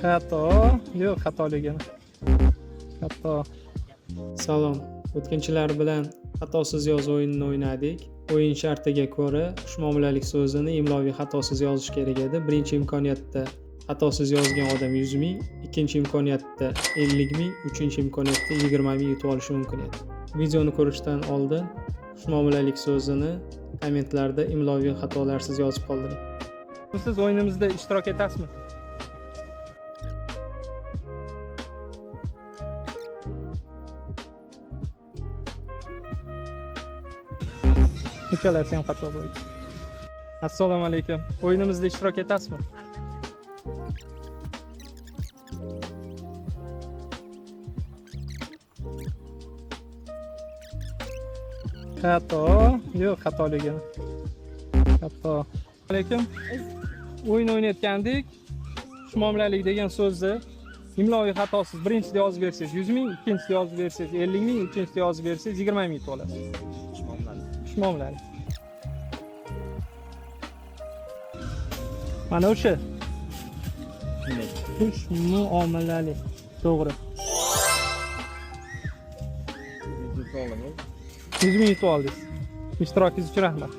Xato. Yo'q, xatoligini. Xato. Salom. O'tkinchilar bilan xatosiz yoz o'yinini o'ynadik. O'yin shartiga ko'ra xushmuomalalik so'zini imloviy xatosiz yozish kerak edi. Birinchi imkoniyatda xatosiz yozgan odam 100 ming, ikkinchi imkoniyatda 50 ming, uchinchi imkoniyatda 20 ming yutib olishi mumkin edi. Videoni ko'rishdan oldin xushmuomalalik so'zini kommentlarda imloviy xatolarsiz yozib qoldiring. Siz o'yinimizda ishtirok etasizmi? Uchalasi ham xato bo'ldi. Assalomu alaykum. O'yinimizda ishtirok etasizmi? Xato. Yo'q, xatoligini. Xato. Alaykum. O'yin o'ynayotgandik. Xushmuomalalik degan so'zni imloviy xatosiz birinchisida yozib bersangiz 100 ming, ikkinchisida yozib bersangiz 50 ming, uchinchisida yozib bersangiz 20 ming yutib olasiz. Xushmuomalalik. Mana o'sha. Xushmuomalalik. To'g'ri. 100 ming yutib oldingiz. Ishtirokingiz uchun rahmat.